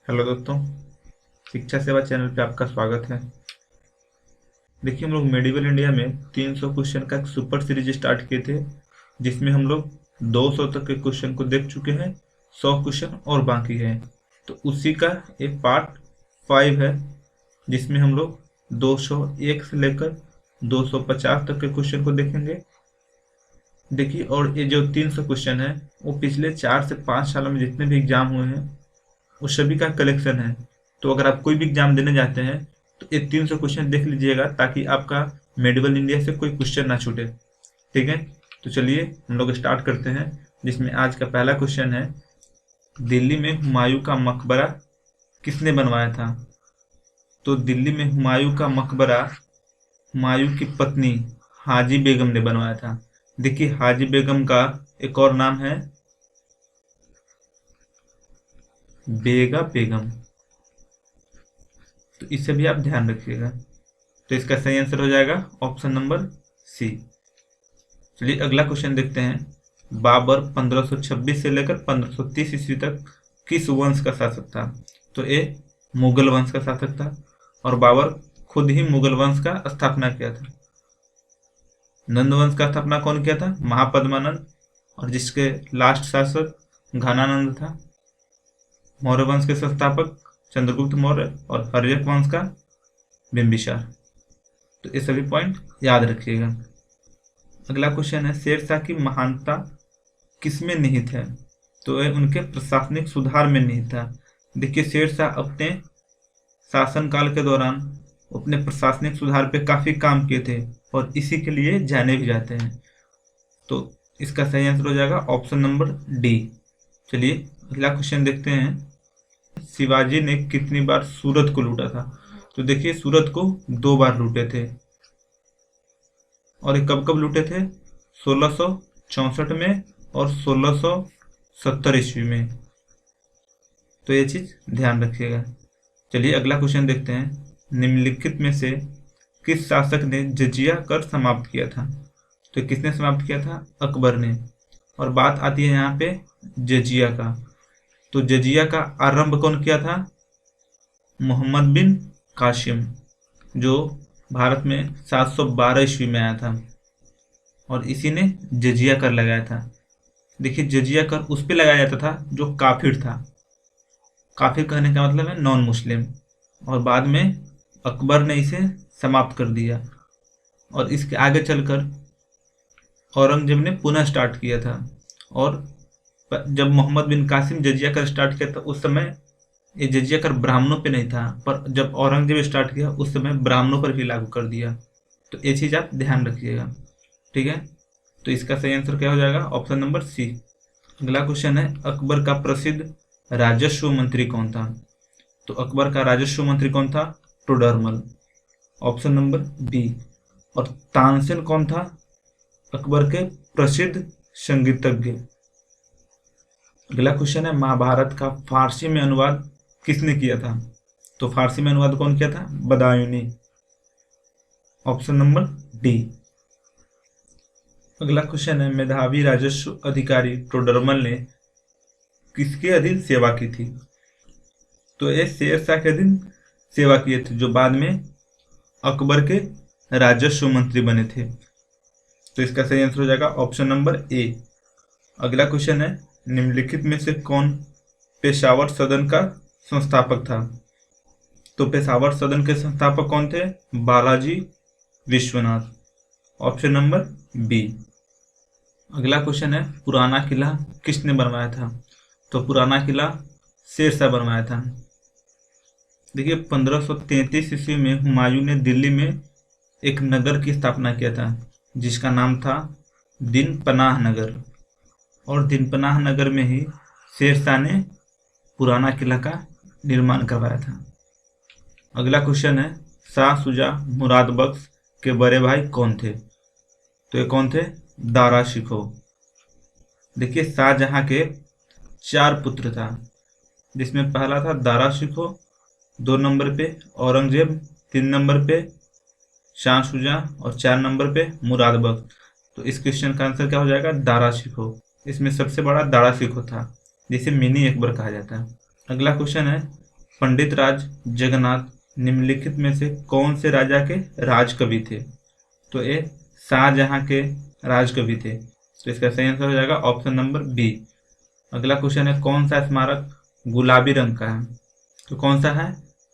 Hello दोस्तों, शिक्षा सेवा चैनल पे आपका स्वागत है। देखिए, हम लोग मेडिवल इंडिया में 300 क्वेश्चन का एक सुपर सीरीज स्टार्ट किए थे, जिसमें हम लोग 200 तक के क्वेश्चन को देख चुके हैं। 100 क्वेश्चन और बाकी है, तो उसी का एक पार्ट 5 है, जिसमें हम लोग 201 से लेकर 250 तक के क्वेश्चन को देखेंगे। देखिए, और ये जो 300 क्वेश्चन है वो पिछले 4 से 5 सालों में जितने भी एग्जाम हुए हैं उस सभी का कलेक्शन है। तो अगर आप कोई भी एग्जाम देने जाते हैं तो ये 300 क्वेश्चन देख लीजिएगा, ताकि आपका मेडिवल इंडिया से कोई क्वेश्चन ना छूटे। ठीक है, तो चलिए हम लोग स्टार्ट करते हैं, जिसमें आज का पहला क्वेश्चन है, दिल्ली में हुमायूं का मकबरा किसने बनवाया था? तो दिल्ली में हुमायूं का मकबरा हुमायूं की पत्नी हाजी बेगम ने बनवाया था। देखिए, हाजी बेगम का एक और नाम है बेगा बेगम, तो इसे भी आप ध्यान रखिएगा। तो इसका सही आंसर हो जाएगा ऑप्शन नंबर सी। चलिए अगला क्वेश्चन देखते हैं। बाबर 1526 से लेकर 1530 ईस्वी तक किस वंश का शासक था? तो ये मुगल वंश का शासक था, और बाबर खुद ही मुगल वंश का स्थापना किया था। नंद वंश का स्थापना कौन किया था? महापद्मानंद, और जिसके लास्ट शासक घनानंद था। मौर्य वंश के संस्थापक चंद्रगुप्त मौर्य, और हर्यक वंश का बिंबिसार। तो ये सभी पॉइंट याद रखिएगा। अगला क्वेश्चन है, शेरशाह की महानता किसमें निहित है? तो यह उनके प्रशासनिक सुधार में निहित था। देखिए, शेरशाह अपने शासनकाल के दौरान अपने प्रशासनिक सुधार पे काफी काम किए थे, और इसी के लिए जाने भी जाते हैं। तो इसका सही आंसर हो जाएगा ऑप्शन नंबर डी। चलिए अगला क्वेश्चन देखते हैं। शिवाजी ने कितनी बार सूरत को लूटा था? तो देखिए, सूरत को 2 बार लूटे थे, और ये कब कब लूटे थे? 1664 में और 1670 ईस्वी में। तो ये चीज ध्यान रखिएगा। चलिए अगला क्वेश्चन देखते हैं। निम्नलिखित में से किस शासक ने जजिया कर समाप्त किया था? तो किसने समाप्त किया था? अकबर ने। और बात आती है यहाँ पे जजिया का, तो जजिया का आरंभ कौन किया था? मोहम्मद बिन कासिम, जो भारत में 712 ईस्वी में आया था, और इसी ने जजिया कर लगाया था। देखिए, जजिया कर उस पे लगाया जाता था जो काफिर था। काफिर कहने का मतलब है नॉन मुस्लिम, और बाद में अकबर ने इसे समाप्त कर दिया, और इसके आगे चलकर औरंगजेब ने पुनः स्टार्ट किया था। और जब मोहम्मद बिन कासिम जजिया कर स्टार्ट किया था, उस समय ये जजिया कर ब्राह्मणों पे नहीं था, पर जब औरंगजेब स्टार्ट किया उस समय ब्राह्मणों पर भी लागू कर दिया। तो ये चीज आप ध्यान रखिएगा। ठीक है, तो इसका सही आंसर क्या हो जाएगा? Option number C. अगला क्वेश्चन है, अकबर का प्रसिद्ध राजस्व मंत्री कौन था? तो अकबर का राजस्व मंत्री कौन था? Todarmal, option number B. और तानसेन कौन था? अकबर के प्रसिद्ध संगीतज्ञ। अगला क्वेश्चन है, महाभारत का फारसी में अनुवाद किसने किया था? तो फारसी में अनुवाद कौन किया था? Badayuni, option number D. अगला क्वेश्चन है, मेधावी राजस्व अधिकारी टोडरमल ने किसके अधीन सेवा की थी? तो ये शेरशाह के अधीन सेवा किए थे, जो बाद में अकबर के राजस्व मंत्री बने थे। तो इसका सही आंसर हो जाएगा ऑप्शन नंबर ए। अगला क्वेश्चन है, निम्नलिखित में से कौन पेशावर सदन का संस्थापक था? तो पेशावर सदन के संस्थापक कौन थे? Balaji Vishwanath, option number B. अगला क्वेश्चन है, पुराना किला किसने बनवाया था? तो पुराना किला शेरशाह बनवाया था। देखिए, 1533 ईस्वी में हुमायूं ने दिल्ली में एक नगर की स्थापना किया था, जिसका नाम था दिन पनाह नगर, और दिन पनाह नगर में ही शेरशाह ने पुराना किला का निर्माण करवाया था। अगला क्वेश्चन है, शाह शुजा मुराद बख्श के बड़े भाई कौन थे? तो ये कौन थे? दारा शिकोह। देखिए, शाहजहां के 4 पुत्र था, जिसमें पहला था दारा शिकोह, 2 नंबर पे औरंगजेब, 3 नंबर पे शाह शुजा, और 4 नंबर पे मुराद बख्श। तो इस क्वेश्चन का आंसर क्या हो जाएगा? दारा शिकोह। इसमें सबसे बड़ा दारा शिकोह था, जिसे मिनी अकबर कहा जाता है। अगला क्वेश्चन है, पंडित राज जगन्नाथ निम्नलिखित में से कौन से राजा के राजकवि थे? तो ये शाहजहां के राजकवि थे। तो इसका सही आंसर हो जाएगा ऑप्शन नंबर बी। अगला क्वेश्चन है, कौन सा स्मारक गुलाबी रंग का है? तो कौन सा है?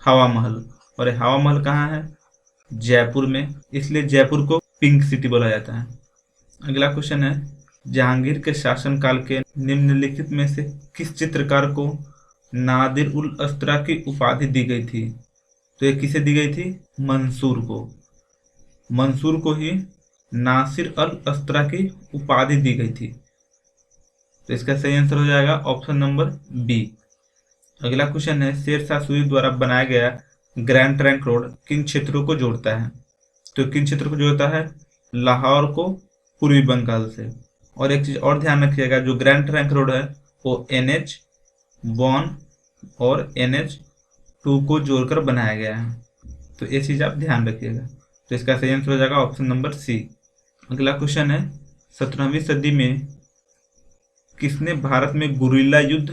हवा महल। और ये हवा महल कहाँ है? जयपुर में, इसलिए जयपुर को पिंक सिटी बोला जाता है। अगला क्वेश्चन है, जहांगीर के शासनकाल के निम्नलिखित में से किस चित्रकार को नादिर उल अस्त्रा की उपाधि दी गई थी? तो ये किसे दी गई थी? मंसूर को। मंसूर को ही नासिर अल अस्त्रा की उपाधि दी गई थी। तो इसका सही आंसर हो जाएगा ऑप्शन नंबर बी। अगला क्वेश्चन है, शेर शाह सूरी द्वारा बनाया गया ग्रैंड ट्रंक रोड किन क्षेत्रों को जोड़ता है? तो किन क्षेत्रों को जोड़ता है? लाहौर को पूर्वी बंगाल से। और एक चीज और ध्यान रखिएगा, जो ग्रैंड ट्रंक रोड है वो NH1 और NH2 को जोड़कर बनाया गया है। तो ये चीज आप ध्यान रखिएगा। तो इसका सही आंसर हो जाएगा ऑप्शन नंबर सी। अगला क्वेश्चन है, 17वीं सदी में किसने भारत में गुरिल्ला युद्ध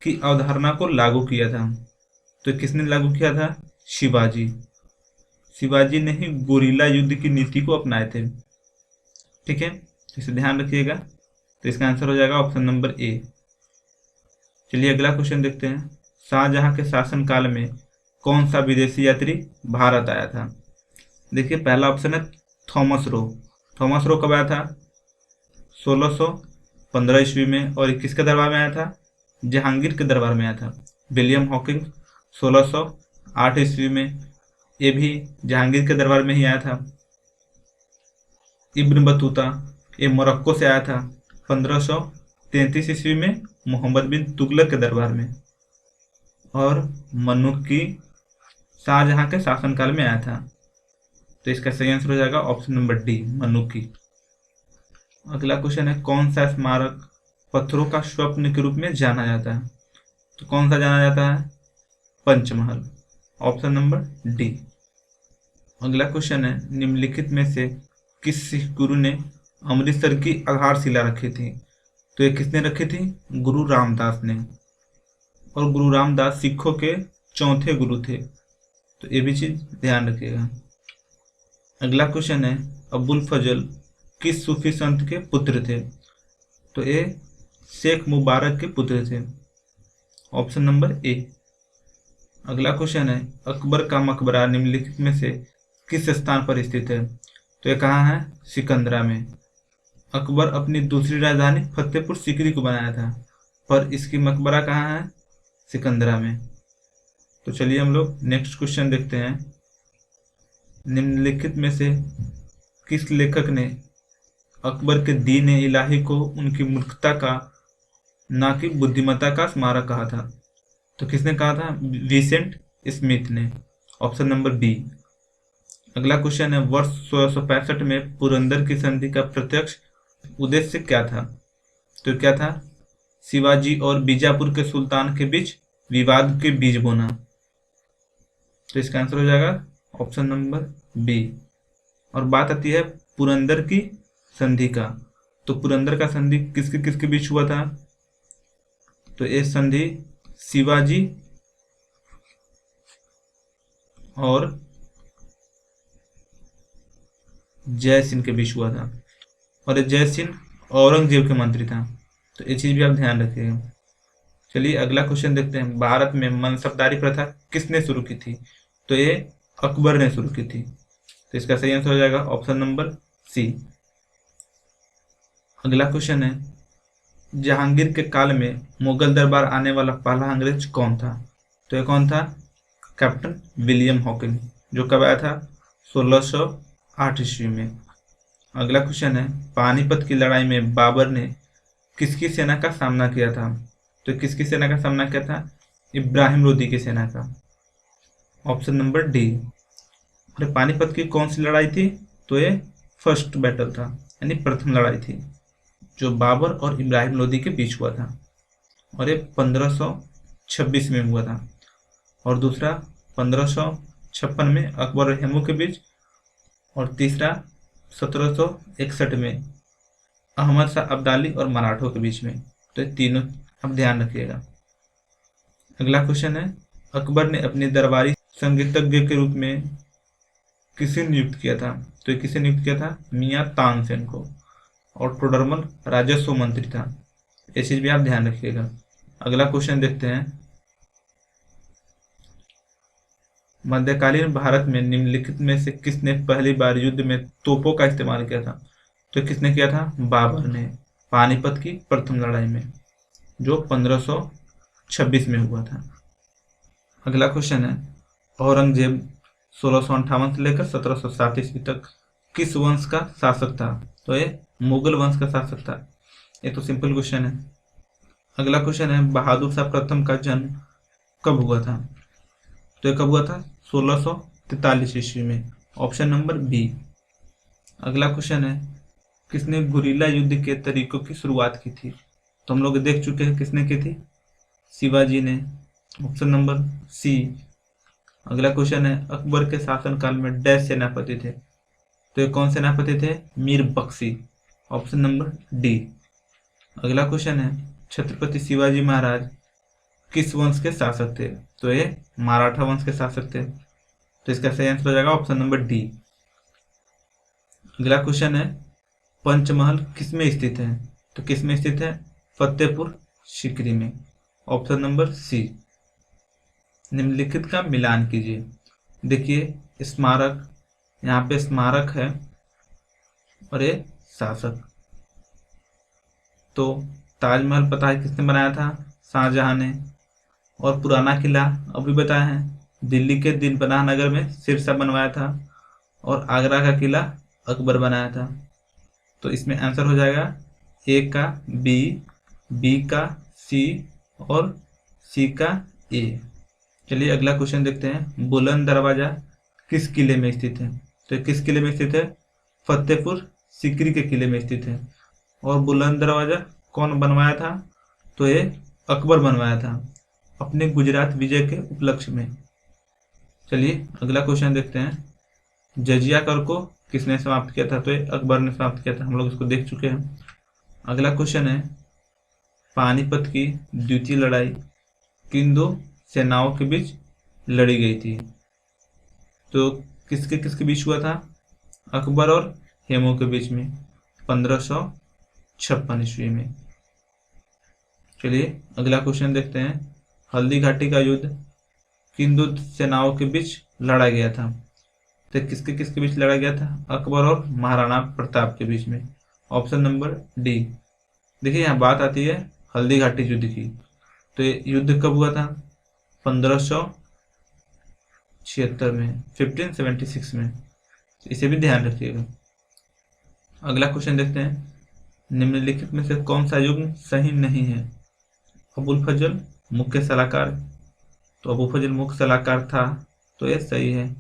की अवधारणा को लागू किया था? तो किसने लागू किया था? शिवाजी। शिवाजी ने ही गुरिल्ला युद्ध की नीति को अपनाए थे। ठीक है, इसे ध्यान रखिएगा। तो इसका आंसर हो जाएगा ऑप्शन नंबर ए। चलिए अगला क्वेश्चन देखते हैं, शाहजहां के शासनकाल में कौन सा विदेशी यात्री भारत आया था? देखिए पहला ऑप्शन है थॉमस रो। थॉमस रो कब आया था? 1615 ईस्वी में। और किसके दरबार में आया था? जहांगीर के दरबार में आया था। विलियम हॉकिंग 1608 ईस्वी में, ये भी जहांगीर के दरबार में ही आया था। इब्न बतूता ये मोरक्को से आया था 1533 ईस्वी में, मोहम्मद बिन तुगलक के दरबार में। और मनुक्की शाहजहां के शासनकाल में आया था। तो इसका सही आंसर हो जाएगा ऑप्शन नंबर डी, मनुक्की। अगला क्वेश्चन है, कौन सा स्मारक पत्थरों का स्वप्न के रूप में जाना जाता है? तो कौन सा जाना जाता है? Panchmahal, option number D. अगला क्वेश्चन है, निम्नलिखित में से किस सिख गुरु ने अमृतसर की आधारशिला रखी थी? तो ये किसने रखी थी? गुरु रामदास ने। और गुरु रामदास सिखों के चौथे गुरु थे। तो ये भी चीज ध्यान रखिएगा। अगला क्वेश्चन है, अबुल फजल किस सूफी संत के पुत्र थे? तो ये शेख मुबारक के पुत्र थे, ऑप्शन नंबर ए। अगला क्वेश्चन है, अकबर का मकबरा निम्नलिखित में से किस स्थान पर स्थित है? तो ये कहाँ है? सिकंदरा में। अकबर अपनी दूसरी राजधानी फतेहपुर सीकरी को बनाया था, पर इसकी मकबरा कहाँ है? सिकंदरा में। तो चलिए हम लोग नेक्स्ट क्वेश्चन देखते हैं, निम्नलिखित में से किस लेखक ने अकबर के दीन इलाही को उनकी मूर्खता का ना कि बुद्धिमत्ता का स्मारक कहा था? तो किसने कहा था? विसेंट स्मिथ ने, ऑप्शन नंबर बी। अगला क्वेश्चन है, वर्ष 1665 में पुरंदर की संधि का प्रत्यक्ष उद्देश्य क्या था? तो क्या था? शिवाजी और बीजापुर के सुल्तान के बीच विवाद के बीज बोना। तो इसका आंसर हो जाएगा ऑप्शन नंबर बी। और बात आती है पुरंदर की संधि का। तो पुरंदर का संधि किसके किसके बीच हुआ था? तो ये संधि शिवाजी और जय सिंह के बीच हुआ था। और ये जय सिंह औरंगजेब के मंत्री था। तो ये चीज भी आप ध्यान रखिएगा। चलिए अगला क्वेश्चन देखते हैं, भारत में मनसबदारी प्रथा किसने शुरू की थी? तो ये अकबर ने शुरू की थी। तो इसका सही आंसर हो जाएगा ऑप्शन नंबर सी। अगला क्वेश्चन है, जहांगीर के काल में मुगल दरबार आने वाला पहला अंग्रेज कौन था? तो ये कौन था? कैप्टन विलियम हॉकिंग, जो कब आया था? 1608 ईस्वी में। अगला क्वेश्चन है, पानीपत की लड़ाई में बाबर ने किसकी सेना का सामना किया था? तो किसकी सेना का सामना किया था? इब्राहिम लोदी की सेना का, ऑप्शन नंबर डी। और पानीपत की कौन सी लड़ाई थी? तो ये फर्स्ट बैटल था, यानी प्रथम लड़ाई थी, जो बाबर और इब्राहिम लोदी के बीच हुआ था। और ये 1526 में हुआ था। और दूसरा 1556 में अकबर और हेमू के बीच। और तीसरा 1761 में अहमद शाह अब्दाली और मराठों के बीच में। तो ये तीनों आप ध्यान रखिएगा। अगला क्वेश्चन है, अकबर ने अपने दरबारी संगीतज्ञ के रूप में किसे नियुक्त किया था? तो ये किसे नियुक्त किया था? मियाँ तानसेन को। और टोडरमल राजस्व मंत्री था। ये चीज भी आप ध्यान रखिएगा। अगला क्वेश्चन देखते हैं। मध्यकालीन भारत में निम्नलिखित में से किसने पहली बार युद्ध में तोपों का इस्तेमाल किया था? तो किसने किया था? बाबर ने, पानीपत की प्रथम लड़ाई में, जो 1526 में हुआ था। अगला क्वेश्चन है, औरंगजेब 1658 से लेकर 1760 ईस्वी तक किस वंश का शासक था? तो ये मुगल वंश का शासक था। ये तो सिंपल क्वेश्चन है। अगला क्वेश्चन है, बहादुर शाह प्रथम का जन्म कब हुआ था? तो ये कब हुआ था? 1643 ईस्वी में, ऑप्शन नंबर बी। अगला क्वेश्चन है, किसने गुरिल्ला युद्ध के तरीकों की शुरुआत की थी? तो हम लोग देख चुके हैं किसने की थी, शिवाजी ने, ऑप्शन नंबर सी। अगला क्वेश्चन है, अकबर के शासनकाल में डैश सेनापति थे? तो ये कौन सेनापति थे? Mir Bakhshi, option number D. अगला क्वेश्चन है, छत्रपति शिवाजी महाराज किस वंश के शासक थे? तो ये मराठा वंश के शासक थे। तो इसका सही आंसर हो जाएगा ऑप्शन नंबर डी। अगला क्वेश्चन है, पंचमहल किस में स्थित है? तो किस में स्थित है? फतेहपुर सीकरी में, ऑप्शन नंबर सी। निम्नलिखित का मिलान कीजिए। देखिए स्मारक, यहाँ पे स्मारक है और ये शासक। तो ताजमहल पता है किसने बनाया था? शाहजहां ने। और पुराना किला अभी बताया है, दिल्ली के दिलपनाह नगर में सिरसा बनवाया था। और आगरा का किला अकबर बनाया था। तो इसमें आंसर हो जाएगा ए का बी, बी का सी और सी का ए। चलिए अगला क्वेश्चन देखते हैं, बुलंद दरवाजा किस किले में स्थित है? तो किस किले में स्थित है? फतेहपुर सीकरी के किले में स्थित है। और बुलंद दरवाजा कौन बनवाया था? तो ये अकबर बनवाया था अपने गुजरात विजय के उपलक्ष्य में। चलिए अगला क्वेश्चन देखते हैं, जजिया कर को किसने समाप्त किया था? तो ये अकबर ने समाप्त किया था, हम लोग इसको देख चुके हैं। अगला क्वेश्चन है, पानीपत की द्वितीय लड़ाई किन दो सेनाओं के बीच लड़ी गई थी? तो किसके किसके बीच हुआ था? अकबर और हेमू के बीच में, 1556 ईस्वी में। चलिए अगला क्वेश्चन देखते हैं, हल्दी घाटी का युद्ध किन दो सेनाओं के बीच लड़ा गया था? तो किसके किसके बीच लड़ा गया था? अकबर और महाराणा प्रताप के बीच में, ऑप्शन नंबर डी। देखिए यहाँ बात आती है हल्दी घाटी युद्ध की। तो ये युद्ध कब हुआ था? 1576 में, 1576 में। इसे भी ध्यान रखिएगा। अगला क्वेश्चन देखते हैं, निम्नलिखित में से कौन सा युग्म सही नहीं है? अबुल फजल मुख्य सलाहकार, तो अबू फजल मुख्य सलाहकार था, तो ये सही है।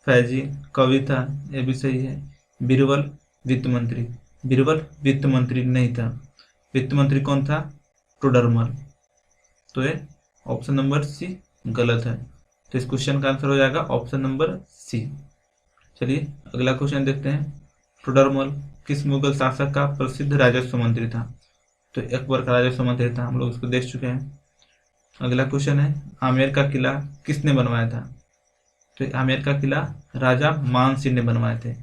फैजी कवि था, ये भी सही है। बीरबल वित्त मंत्री, बीरबल वित्त मंत्री नहीं था। वित्त मंत्री कौन था? टोडरमल। तो ये ऑप्शन नंबर सी गलत है। तो इस क्वेश्चन का आंसर हो जाएगा ऑप्शन नंबर सी। चलिए अगला क्वेश्चन देखते हैं, टोडरमल किस मुगल शासक का प्रसिद्ध राजस्व मंत्री था? तो अकबर का राजस्व मंत्री था, हम लोग इसको देख चुके हैं। अगला क्वेश्चन है, आमेर का किला किसने बनवाया था? तो आमेर का किला राजा मान सिंह ने बनवाए थे।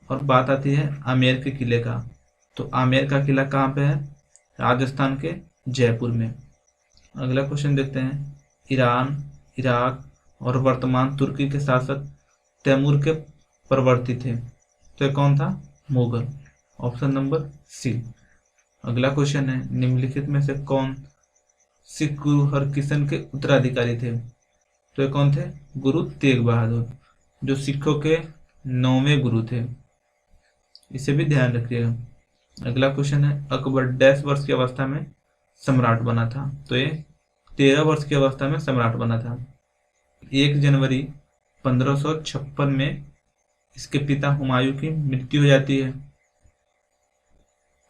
और बात आती है आमेर के किले का, तो आमेर का किला कहाँ पे है? राजस्थान के जयपुर में। अगला क्वेश्चन देखते हैं, ईरान, इराक और वर्तमान तुर्की के शासक तैमूर के प्रवर्ती थे, तो ये कौन था? Mughal, option number C. अगला क्वेश्चन है, निम्नलिखित में से कौन सिख गुरु हरकिशन के उत्तराधिकारी थे? तो ये कौन थे? गुरु तेग बहादुर, जो सिखों के 9वें गुरु थे। इसे भी ध्यान रखिएगा। अगला क्वेश्चन है, अकबर डैश वर्ष की अवस्था में सम्राट बना था? तो ये 13 वर्ष की अवस्था में सम्राट बना था। 1 जनवरी 1556 में इसके पिता हुमायूं की मृत्यु हो जाती है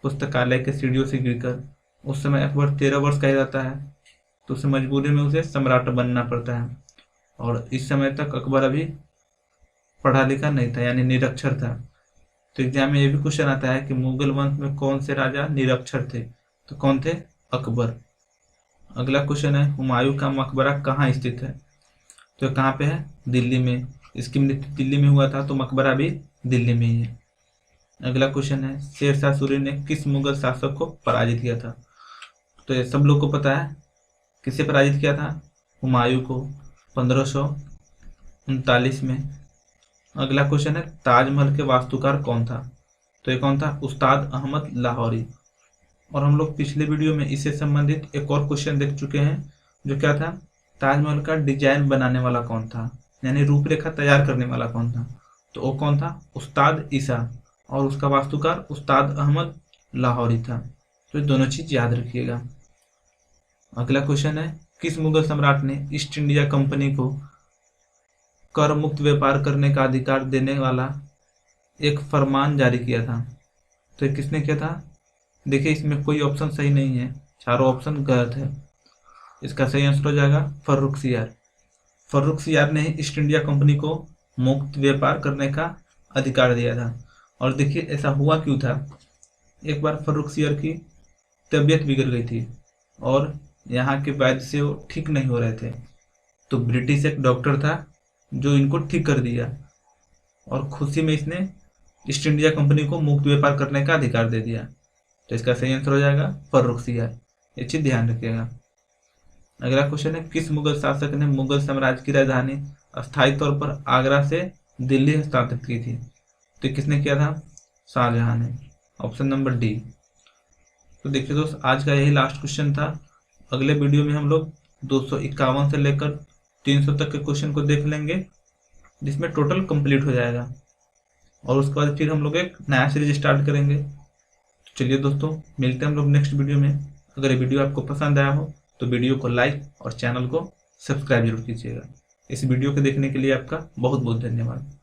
पुस्तकालय के सीढ़ियों से गिरकर। उस समय अकबर 13 वर्ष का ही रहता है, तो उसे मजबूरी में उसे सम्राट बनना पड़ता है। और इस समय तक अकबर अभी पढ़ा लिखा नहीं था, यानी निरक्षर था। तो एग्जाम में ये भी क्वेश्चन आता है कि मुगल वंश में कौन से राजा निरक्षर थे? तो कौन थे? अकबर। अगला क्वेश्चन है, हुमायूं का मकबरा कहाँ स्थित है? तो कहाँ पे है, दिल्ली में। इसकी मृत्यु दिल्ली में हुआ था, तो मकबरा भी दिल्ली में ही है। अगला क्वेश्चन है, शेरशाह सूरी ने किस मुगल शासक को पराजित किया था? तो ये सब लोग को पता है, किसे पराजित किया था? हुमायूं को 1539 में। अगला क्वेश्चन है, ताजमहल के वास्तुकार कौन था? तो ये कौन था? उस्ताद अहमद लाहौरी। और हम लोग पिछले वीडियो में इससे संबंधित एक और क्वेश्चन देख चुके हैं, जो क्या था, ताजमहल का डिजाइन बनाने वाला कौन था, यानी रूपरेखा तैयार करने वाला कौन था? तो वो कौन था? उस्ताद ईसा। और उसका वास्तुकार उस्ताद अहमद लाहौरी था। तो ये दोनों चीज याद रखिएगा। अगला क्वेश्चन है, किस मुगल सम्राट ने ईस्ट इंडिया कंपनी को कर मुक्त व्यापार करने का अधिकार देने वाला एक फरमान जारी किया था? तो ये किसने किया था? देखिए, इसमें कोई ऑप्शन सही नहीं है, चारों ऑप्शन गलत है। इसका सही आंसर हो जाएगा फर्रुखसियार। फर्रुखसियार ने ईस्ट इंडिया कंपनी को मुक्त व्यापार करने का अधिकार दिया था। और देखिए, ऐसा हुआ क्यों था। एक बार फर्रुखसियार की तबीयत बिगड़ गई थी और यहाँ के वैद्य से वो ठीक नहीं हो रहे थे, तो ब्रिटिश एक डॉक्टर था जो इनको ठीक कर दिया, और खुशी में इसने ईस्ट इंडिया कंपनी को मुक्त व्यापार करने का अधिकार दे दिया। तो इसका सही आंसर हो जाएगा फर्रुखसियार। ये चीज ध्यान रखिएगा। अगला क्वेश्चन है, किस मुगल शासक ने मुगल साम्राज्य की राजधानी अस्थायी तौर पर आगरा से दिल्ली हस्तांतरित की थी? तो किसने किया था? शाहजहां ने। Option number D. तो देखिए दोस्त, आज का यही लास्ट क्वेश्चन था। अगले वीडियो में हम लोग 251 से लेकर 300 तक के क्वेश्चन को देख लेंगे, जिसमें टोटल कंप्लीट हो जाएगा। और उसके बाद फिर हम लोग एक नया सीरीज स्टार्ट करेंगे। तो चलिए दोस्तों, मिलते हैं हम लोग नेक्स्ट वीडियो में। अगर ये वीडियो आपको पसंद आया हो तो वीडियो को लाइक और चैनल को सब्सक्राइब जरूर कीजिएगा। इस वीडियो को देखने के लिए आपका बहुत बहुत धन्यवाद।